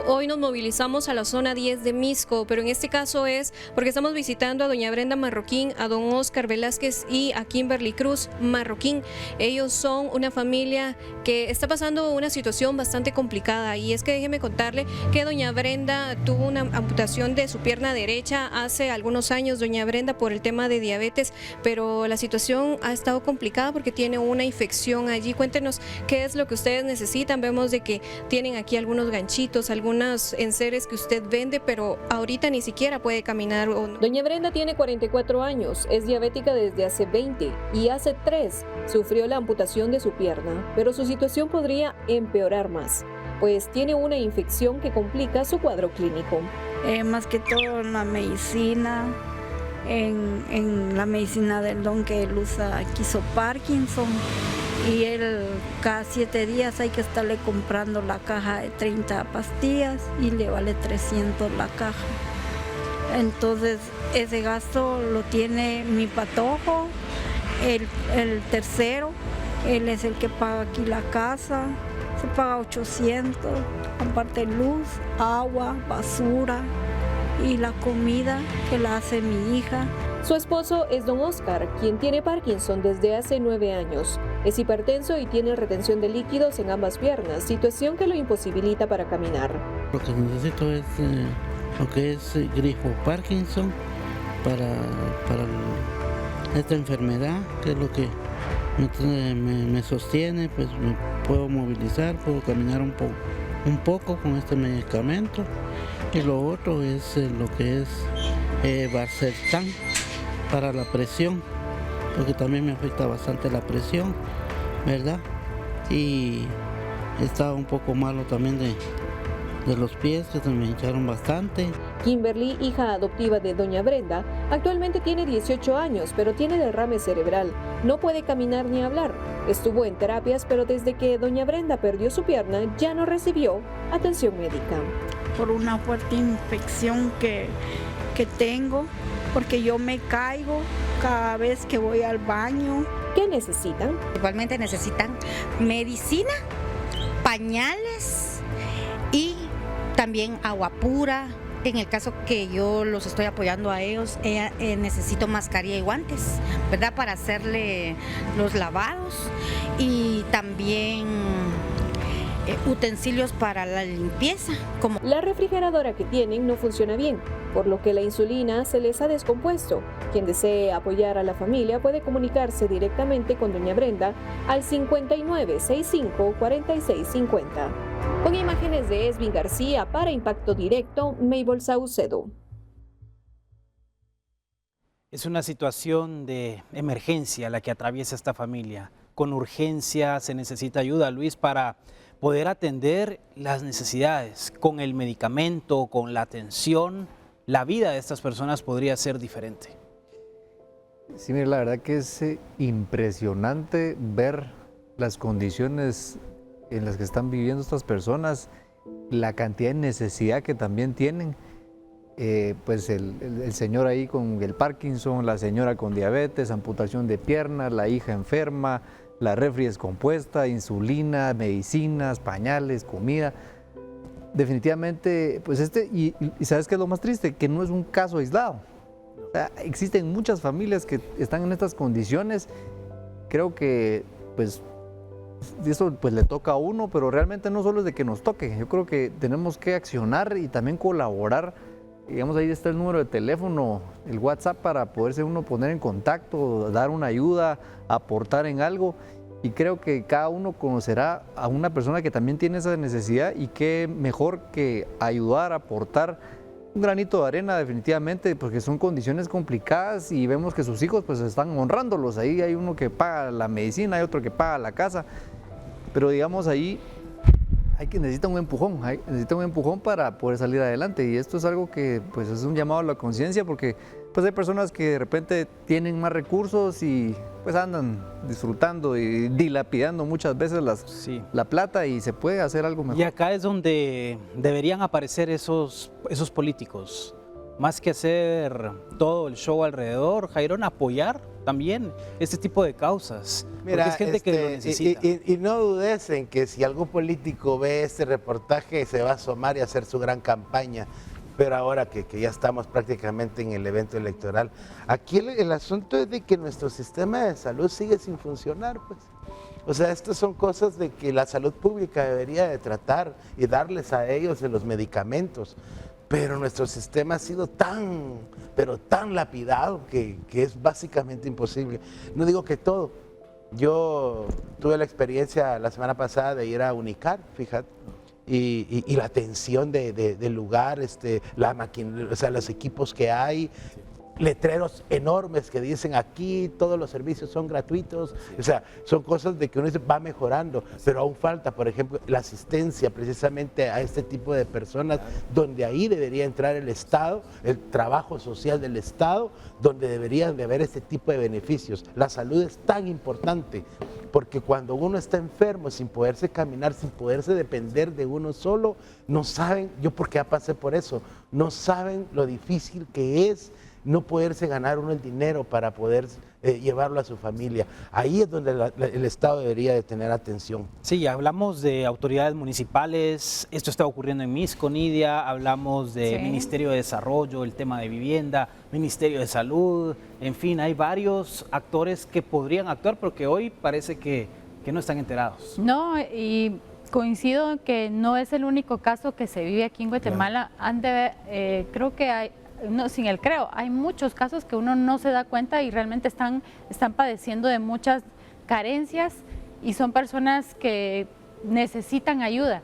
[SPEAKER 9] Hoy nos movilizamos a la zona 10 de Misco, pero en este caso es porque estamos visitando a doña Brenda Marroquín, a don Oscar Velázquez y a Kimberly Cruz Marroquín. Ellos son una familia que está pasando una situación bastante complicada, y es que déjeme contarle que doña Brenda tuvo una amputación de su pierna derecha hace algunos años, doña Brenda, por el tema de diabetes, pero la situación ha estado complicada porque tiene una infección allí. Cuéntenos qué es lo que ustedes necesitan. Vemos de que tienen aquí algunos ganchitos, algunos enseres que usted vende, pero ahorita ni siquiera puede caminar. Doña Brenda tiene 44 años, es diabética desde hace 20 y hace 3 sufrió la amputación de su pierna, pero su situación podría empeorar más, pues tiene una infección que complica su cuadro clínico.
[SPEAKER 10] Más que todo en la medicina, en la medicina del don que él usa, quiso Parkinson, y él cada 7 días hay que estarle comprando la caja de 30 pastillas y le vale 300 la caja. Entonces ese gasto lo tiene mi patojo, el tercero, él es el que paga aquí la casa, se paga 800, aparte luz, agua, basura y la comida que la hace mi hija.
[SPEAKER 9] Su esposo es don Oscar, quien tiene Parkinson desde hace 9 años. Es hipertenso y tiene retención de líquidos en ambas piernas, situación que lo imposibilita para caminar.
[SPEAKER 11] Lo que necesito es lo que es grifo Parkinson para esta enfermedad, que es lo que me sostiene, pues me puedo movilizar, puedo caminar un poco con este medicamento. Y lo otro es lo que es Valsartán para la presión, porque también me afecta bastante la presión, ¿verdad? Y estaba un poco malo también de los pies, que se me hincharon bastante.
[SPEAKER 12] Kimberly, hija adoptiva de doña Brenda, actualmente tiene 18 años, pero tiene derrame cerebral. No puede caminar ni hablar. Estuvo en terapias, pero desde que doña Brenda perdió su pierna, ya no recibió atención médica.
[SPEAKER 10] Por una fuerte infección que tengo, porque yo me caigo cada vez que voy al baño.
[SPEAKER 12] ¿Qué necesitan?
[SPEAKER 13] Igualmente necesitan medicina, pañales y también agua pura. En el caso que yo los estoy apoyando a ellos, necesito mascarilla y guantes, ¿verdad? Para hacerle los lavados y también utensilios para la limpieza. Como
[SPEAKER 12] la refrigeradora que tienen no funciona bien, por lo que la insulina se les ha descompuesto. Quien desee apoyar a la familia puede comunicarse directamente con doña Brenda al 5965-4650. Con imágenes de Esvin García para Impacto Directo, Mabel Saucedo.
[SPEAKER 1] Es una situación de emergencia la que atraviesa esta familia. Con urgencia se necesita ayuda, Luis, para poder atender las necesidades. Con el medicamento, con la atención, la vida de estas personas podría ser diferente.
[SPEAKER 5] Sí, mire, la verdad que es impresionante ver las condiciones en las que están viviendo estas personas, la cantidad de necesidad que también tienen. Pues el señor ahí con el Parkinson, la señora con diabetes, amputación de piernas, la hija enferma, la refri descompuesta, insulina, medicinas, pañales, comida. Definitivamente, pues y ¿sabes qué es lo más triste? Que no es un caso aislado. O sea, existen muchas familias que están en estas condiciones. Creo que pues eso pues le toca a uno, pero realmente no solo es de que nos toque. Yo creo que tenemos que accionar y también colaborar. Digamos, ahí está el número de teléfono, el WhatsApp, para poderse uno poner en contacto, dar una ayuda, aportar en algo. Y creo que cada uno conocerá a una persona que también tiene esa necesidad, y qué mejor que ayudar, aportar un granito de arena definitivamente, porque son condiciones complicadas y vemos que sus hijos pues están honrándolos. Ahí hay uno que paga la medicina, hay otro que paga la casa, pero digamos ahí necesita un empujón para poder salir adelante, y esto es algo que pues es un llamado a la conciencia, porque pues hay personas que de repente tienen más recursos y pues andan disfrutando y dilapidando muchas veces la plata, y se puede hacer algo mejor.
[SPEAKER 1] Y acá es donde deberían aparecer esos políticos, más que hacer todo el show alrededor, Jairón, apoyar también este tipo de causas.
[SPEAKER 6] Mira,
[SPEAKER 1] porque es gente que lo necesita.
[SPEAKER 6] Y no dudes en que si algún político ve este reportaje se va a asomar y hacer su gran campaña. Pero ahora que ya estamos prácticamente en el evento electoral, aquí el asunto es de que nuestro sistema de salud sigue sin funcionar, pues. O sea, estas son cosas de que la salud pública debería de tratar y darles a ellos de los medicamentos. Pero nuestro sistema ha sido tan lapidado que es básicamente imposible. No digo que todo. Yo tuve la experiencia la semana pasada de ir a Unicar, fíjate. Y la atención del lugar, la máquina, o sea, los equipos que hay, letreros enormes que dicen aquí todos los servicios son gratuitos, o sea, son cosas de que uno dice va mejorando, pero aún falta, por ejemplo, la asistencia precisamente a este tipo de personas, donde ahí debería entrar el Estado, el trabajo social del Estado, donde deberían de haber este tipo de beneficios. La salud es tan importante, porque cuando uno está enfermo, sin poderse caminar, sin poderse depender de uno solo, no saben, yo porque ya pasé por eso, no saben lo difícil que es no poderse ganar uno el dinero para poder llevarlo a su familia. Ahí es donde el Estado debería de tener atención.
[SPEAKER 1] Sí, hablamos de autoridades municipales, esto está ocurriendo en Misco, Nidia, hablamos de Ministerio de Desarrollo, el tema de vivienda, Ministerio de Salud, en fin, hay varios actores que podrían actuar, porque hoy parece que no están enterados.
[SPEAKER 7] No, y coincido en que no es el único caso que se vive aquí en Guatemala. Creo que hay, no, sin el creo, hay muchos casos que uno no se da cuenta y realmente están padeciendo de muchas carencias y son personas que necesitan ayuda.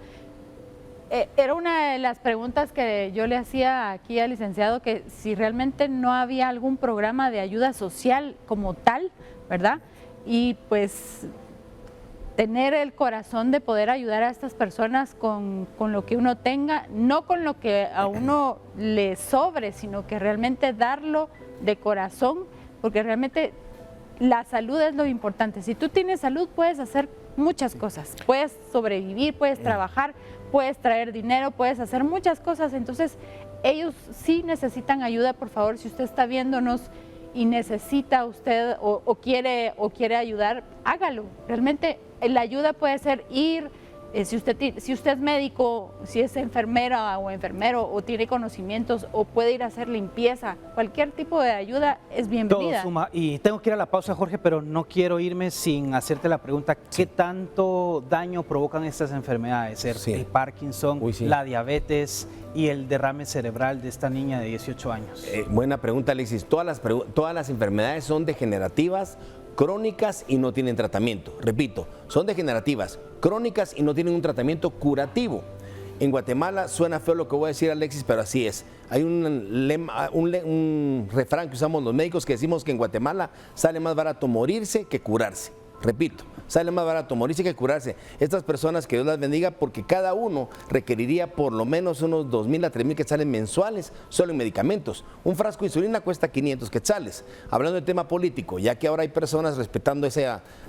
[SPEAKER 7] Era una de las preguntas que yo le hacía aquí al licenciado, que si realmente no había algún programa de ayuda social como tal, ¿verdad? Y pues tener el corazón de poder ayudar a estas personas con lo que uno tenga, no con lo que a uno le sobre, sino que realmente darlo de corazón, porque realmente la salud es lo importante. Si tú tienes salud, puedes hacer muchas cosas, puedes sobrevivir, puedes trabajar, puedes traer dinero, puedes hacer muchas cosas. Entonces ellos sí necesitan ayuda. Por favor, si usted está viéndonos y necesita usted o quiere ayudar, hágalo. Realmente la ayuda puede ser ir, si usted es médico, si es enfermera o enfermero o tiene conocimientos o puede ir a hacer limpieza, cualquier tipo de ayuda es bienvenida.
[SPEAKER 1] Todo suma. Y tengo que ir a la pausa, Jorge, pero no quiero irme sin hacerte la pregunta, ¿qué tanto daño provocan estas enfermedades? El Parkinson, la diabetes y el derrame cerebral de esta niña de 18 años.
[SPEAKER 4] Buena pregunta, Alexis. Todas las enfermedades son degenerativas, crónicas y no tienen tratamiento. Repito, son degenerativas, crónicas y no tienen un tratamiento curativo. En Guatemala, suena feo lo que voy a decir, Alexis, pero así es. Hay un refrán que usamos los médicos que decimos que en Guatemala sale más barato morirse que curarse. Repito, sale más barato morirse que curarse. Estas personas, que Dios las bendiga, porque cada uno requeriría por lo menos unos 2.000 a 3.000 quetzales mensuales solo en medicamentos. Un frasco de insulina cuesta 500 quetzales. Hablando del tema político, ya que ahora hay personas respetando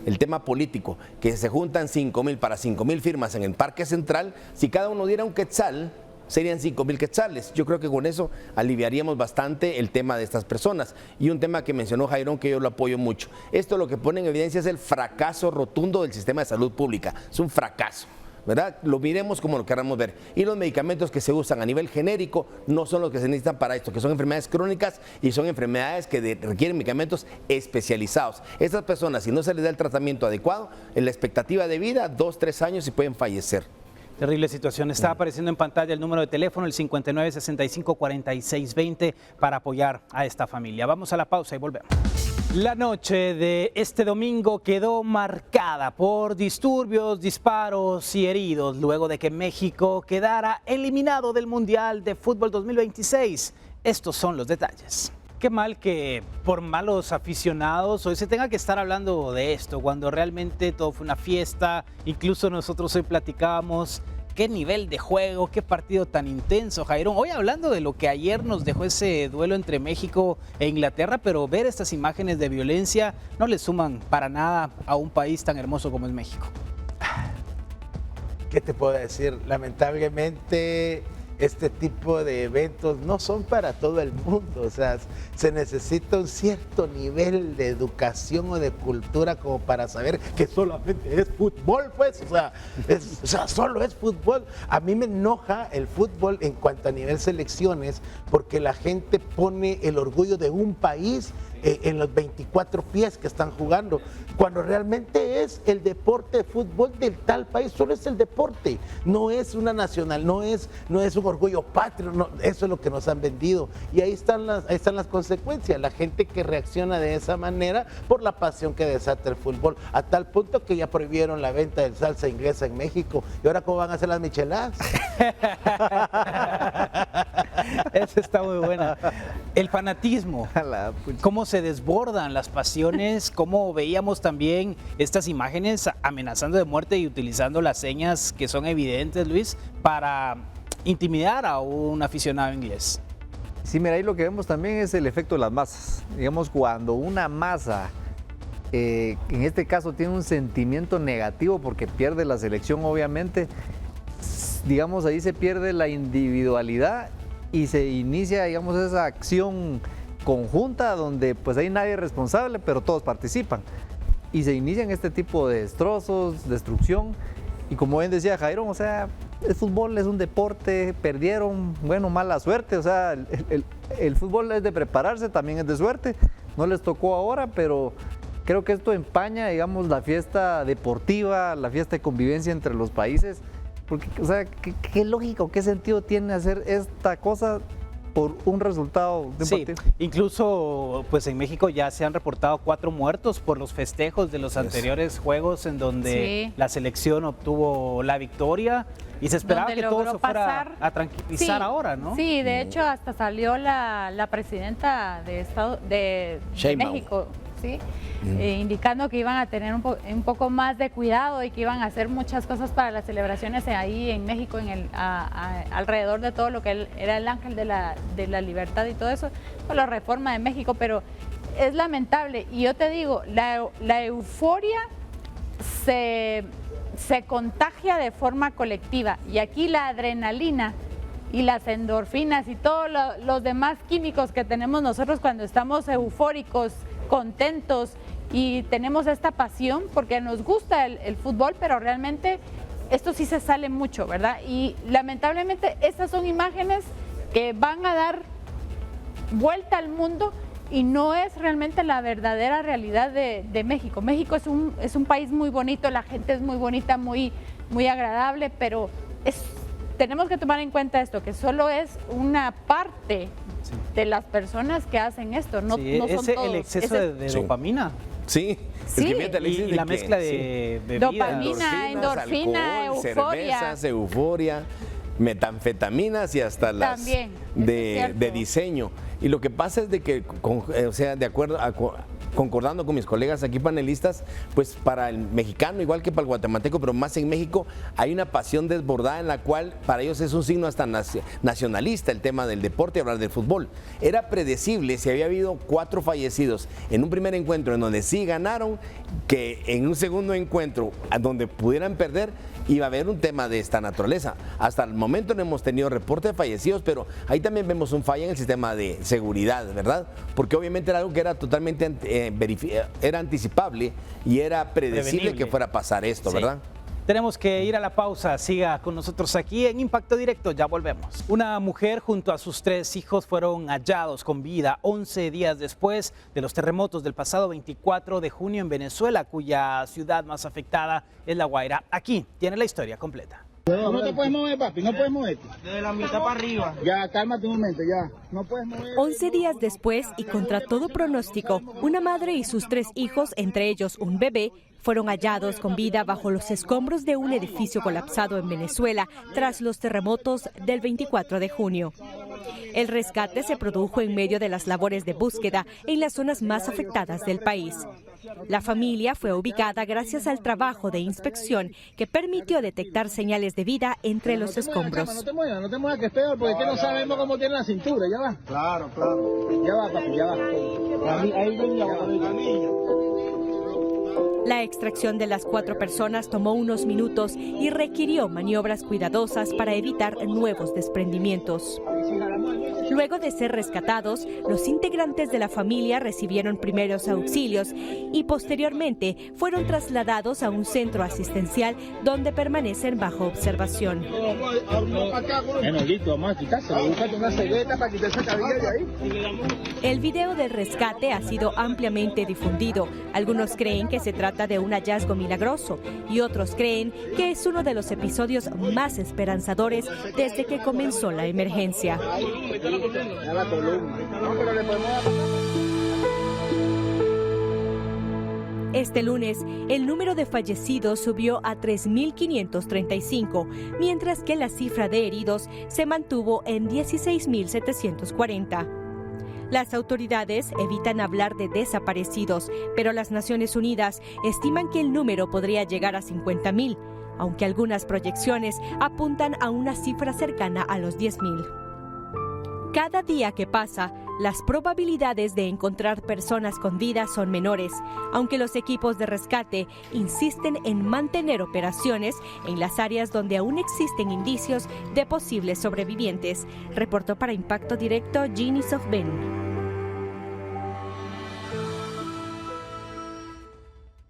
[SPEAKER 4] el tema político, que se juntan 5.000 para 5.000 firmas en el Parque Central, si cada uno diera un quetzal, serían 5.000 quetzales. Yo creo que con eso aliviaríamos bastante el tema de estas personas. Y un tema que mencionó Jairón, que yo lo apoyo mucho. Esto lo que pone en evidencia es el fracaso rotundo del sistema de salud pública. Es un fracaso, ¿verdad? Lo miremos como lo queramos ver. Y los medicamentos que se usan a nivel genérico no son los que se necesitan para esto, que son enfermedades crónicas y son enfermedades que requieren medicamentos especializados. Estas personas, si no se les da el tratamiento adecuado, en la expectativa de vida, 2-3 años y pueden fallecer.
[SPEAKER 1] Terrible situación. Está apareciendo en pantalla el número de teléfono, el 5965-4620, para apoyar a esta familia. Vamos a la pausa y volvemos. La noche de este domingo quedó marcada por disturbios, disparos y heridos luego de que México quedara eliminado del Mundial de Fútbol 2026. Estos son los detalles. Qué mal que por malos aficionados hoy se tenga que estar hablando de esto, cuando realmente todo fue una fiesta. Incluso nosotros hoy platicábamos qué nivel de juego, qué partido tan intenso, Jairón. Hoy hablando de lo que ayer nos dejó ese duelo entre México e Inglaterra, pero ver estas imágenes de violencia no le suman para nada a un país tan hermoso como es México.
[SPEAKER 6] ¿Qué te puedo decir? Lamentablemente este tipo de eventos no son para todo el mundo, o sea, se necesita un cierto nivel de educación o de cultura como para saber que solamente es fútbol, pues, o sea, solo es fútbol. A mí me enoja el fútbol en cuanto a nivel selecciones, porque la gente pone el orgullo de un país en los 24 pies que están jugando, cuando realmente es el deporte de fútbol del tal país, solo es el deporte, no es una nacional, no es un orgullo patrio, no, eso es lo que nos han vendido, y ahí están las consecuencias, la gente que reacciona de esa manera por la pasión que desata el fútbol, a tal punto que ya prohibieron la venta de salsa inglesa en México, y ahora ¿cómo van a hacer las micheladas?
[SPEAKER 1] Esa está muy buena. El fanatismo, cómo se desbordan las pasiones, cómo veíamos también estas imágenes amenazando de muerte y utilizando las señas que son evidentes, Luis, para intimidar a un aficionado inglés.
[SPEAKER 5] Sí, mira, ahí lo que vemos también es el efecto de las masas. Digamos, cuando una masa, en este caso, tiene un sentimiento negativo porque pierde la selección, obviamente, digamos, ahí se pierde la individualidad y se inicia, digamos, esa acción conjunta donde pues ahí nadie es responsable, pero todos participan. Y se inician este tipo de destrozos, destrucción. Y como bien decía Jairón, o sea, el fútbol es un deporte, perdieron, bueno, mala suerte. O sea, el fútbol es de prepararse, también es de suerte. No les tocó ahora, pero creo que esto empaña, digamos, la fiesta deportiva, la fiesta de convivencia entre los países. Porque, o sea, ¿qué lógica o qué sentido tiene hacer esta cosa por un resultado de un partido.
[SPEAKER 1] Incluso pues en México ya se han reportado 4 muertos por los festejos de los anteriores juegos en donde la selección obtuvo la victoria y se esperaba que todo se fuera a tranquilizar ahora, ¿no?
[SPEAKER 7] Sí, de hecho hasta salió la presidenta de México, ¿sí? Indicando que iban a tener un poco más de cuidado y que iban a hacer muchas cosas para las celebraciones ahí en México, alrededor de todo lo que era el ángel de la libertad y todo eso, con la reforma de México, pero es lamentable. Y yo te digo, la euforia se contagia de forma colectiva y aquí la adrenalina y las endorfinas y todos los demás químicos que tenemos nosotros cuando estamos eufóricos, contentos y tenemos esta pasión porque nos gusta el fútbol, pero realmente esto sí se sale mucho, ¿verdad? Y lamentablemente estas son imágenes que van a dar vuelta al mundo y no es realmente la verdadera realidad de México. México es un país muy bonito, la gente es muy bonita, muy agradable, pero tenemos que tomar en cuenta esto, que solo es una parte de las personas que hacen esto, no son todos.
[SPEAKER 1] El exceso de dopamina.
[SPEAKER 4] Sí.
[SPEAKER 1] Y la mezcla de bebidas.
[SPEAKER 7] Dopamina, endorfina,
[SPEAKER 4] alcohol,
[SPEAKER 7] euforia.
[SPEAKER 4] Cervezas, euforia, metanfetaminas y hasta las de diseño. Y lo que pasa es de que, concordando con mis colegas aquí panelistas, pues para el mexicano, igual que para el guatemalteco, pero más en México, hay una pasión desbordada en la cual para ellos es un signo hasta nacionalista el tema del deporte y hablar del fútbol. Era predecible, si había habido 4 fallecidos en un primer encuentro en donde sí ganaron, que en un segundo encuentro donde pudieran perder, iba a haber un tema de esta naturaleza. Hasta el momento no hemos tenido reporte de fallecidos, pero ahí también vemos un fallo en el sistema de seguridad, ¿verdad? Porque obviamente era algo que era totalmente era anticipable y era predecible que fuera a pasar esto, ¿verdad?
[SPEAKER 1] Tenemos que ir a la pausa. Siga con nosotros aquí en Impacto Directo. Ya volvemos. Una mujer junto a sus 3 hijos fueron hallados con vida 11 días después de los terremotos del pasado 24 de junio en Venezuela, cuya ciudad más afectada es La Guaira. Aquí tiene la historia completa.
[SPEAKER 14] No te puedes mover, papi, no puedes moverte. De la mitad para arriba. Ya, cálmate un momento, ya. No puedes mover.
[SPEAKER 15] 11 días después y contra todo pronóstico, una madre y sus 3 hijos, entre ellos un bebé, fueron hallados con vida bajo los escombros de un edificio colapsado en Venezuela tras los terremotos del 24 de junio. El rescate se produjo en medio de las labores de búsqueda en las zonas más afectadas del país. La familia fue ubicada gracias al trabajo de inspección que permitió detectar señales de vida entre los escombros.
[SPEAKER 14] No te muevas, que es peor, porque es que no sabemos cómo tiene la cintura, ya va. Claro. Ya va, papi, ya va. Ahí viene la niña.
[SPEAKER 15] La extracción de las 4 personas tomó unos minutos y requirió maniobras cuidadosas para evitar nuevos desprendimientos. Luego de ser rescatados, los integrantes de la familia recibieron primeros auxilios y posteriormente fueron trasladados a un centro asistencial donde permanecen bajo observación. El video del rescate ha sido ampliamente difundido. Algunos creen que se trata de un hallazgo milagroso y otros creen que es uno de los episodios más esperanzadores desde que comenzó la emergencia. Este lunes, el número de fallecidos subió a 3.535, mientras que la cifra de heridos se mantuvo en 16.740. Las autoridades evitan hablar de desaparecidos, pero las Naciones Unidas estiman que el número podría llegar a 50.000, aunque algunas proyecciones apuntan a una cifra cercana a los 10.000. Cada día que pasa, las probabilidades de encontrar personas con vida son menores, aunque los equipos de rescate insisten en mantener operaciones en las áreas donde aún existen indicios de posibles sobrevivientes. Reportó para Impacto Directo Ginny Sofben.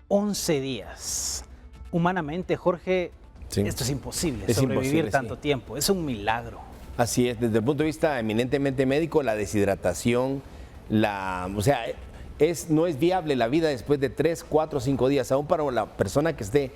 [SPEAKER 1] 11 días. Humanamente, Jorge, esto es imposible, sobrevivir tanto tiempo. Es un milagro.
[SPEAKER 4] Así es, desde el punto de vista eminentemente médico, la deshidratación, no es viable la vida después de 3, 4, 5 días, aún para la persona que esté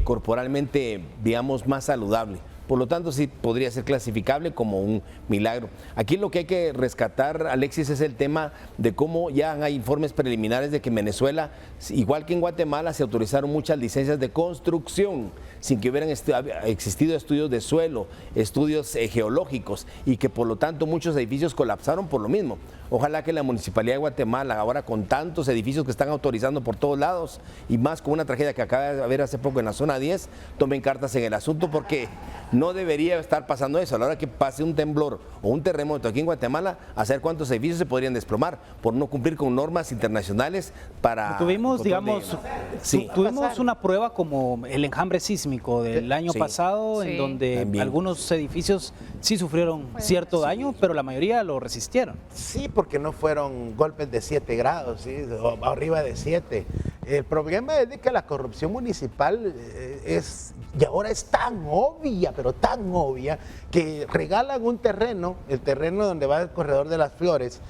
[SPEAKER 4] corporalmente, digamos, más saludable. por lo tanto sí podría ser clasificable como un milagro. Aquí lo que hay que rescatar, Alexis, es el tema de cómo ya hay informes preliminares de que en Venezuela, igual que en Guatemala, se autorizaron muchas licencias de construcción sin que hubieran existido estudios de suelo, estudios geológicos, y que por lo tanto muchos edificios colapsaron por lo mismo. Ojalá que la Municipalidad de Guatemala, ahora con tantos edificios que están autorizando por todos lados, y más con una tragedia que acaba de haber hace poco en la zona 10, tomen cartas en el asunto, porque no debería estar pasando eso. A la hora que pase un temblor o un terremoto aquí en Guatemala, a saber cuántos edificios se podrían desplomar por no cumplir con normas internacionales para...
[SPEAKER 1] Tuvimos, digamos, tuvimos una prueba como el enjambre sísmico del año pasado, en donde también algunos edificios sí sufrieron cierto daño, pero la mayoría lo resistieron.
[SPEAKER 6] Sí, porque no fueron golpes de 7 grados, ¿sí? O arriba de 7. El problema es de que la corrupción municipal y ahora es tan obvia, pero tan obvia, que regalan un terreno, el terreno donde va el corredor de las flores,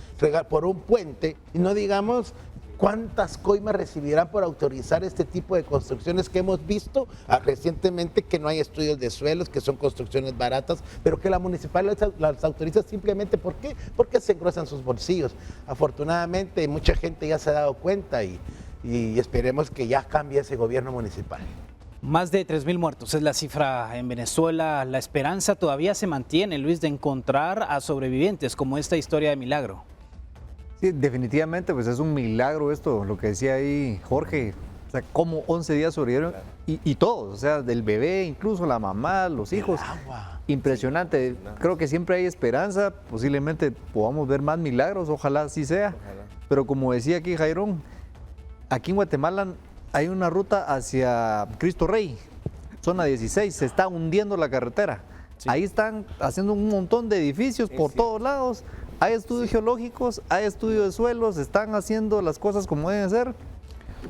[SPEAKER 6] por un puente, y no digamos cuántas coimas recibirán por autorizar este tipo de construcciones que hemos visto recientemente, que no hay estudios de suelos, que son construcciones baratas, pero que la municipal las autoriza simplemente ¿por qué? Porque se engrosan sus bolsillos. Afortunadamente mucha gente ya se ha dado cuenta y esperemos que ya cambie ese gobierno municipal.
[SPEAKER 1] Más de 3.000 muertos es la cifra en Venezuela. La esperanza todavía se mantiene, Luis, de encontrar a sobrevivientes como esta historia de milagro.
[SPEAKER 5] Sí, definitivamente, pues es un milagro esto, lo que decía ahí Jorge. O sea, como 11 días sobrevivieron y todos, o sea, del bebé, incluso la mamá, los hijos. Impresionante. Creo que siempre hay esperanza, posiblemente podamos ver más milagros, ojalá así sea. Pero como decía aquí Jairón, aquí en Guatemala hay una ruta hacia Cristo Rey, zona 16, se está hundiendo la carretera. Ahí están haciendo un montón de edificios por todos lados. Hay estudios geológicos, hay estudios de suelos, están haciendo las cosas como deben ser.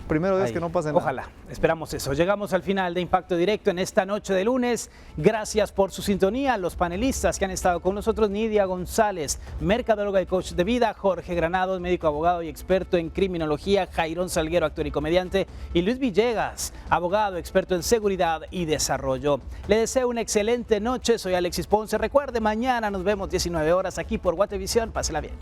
[SPEAKER 5] Primero es que no pase nada.
[SPEAKER 1] Ojalá, esperamos eso. Llegamos al final de Impacto Directo en esta noche de lunes. Gracias por su sintonía. Los panelistas que han estado con nosotros: Nidia González, mercadóloga y coach de vida; Jorge Granados, médico, abogado y experto en criminología; Jairón Salguero, actor y comediante; y Luis Villegas, abogado, experto en seguridad y desarrollo. Le deseo una excelente noche. Soy Alexis Ponce. Recuerde, mañana nos vemos 19 horas aquí por Guatevisión. Pásela bien.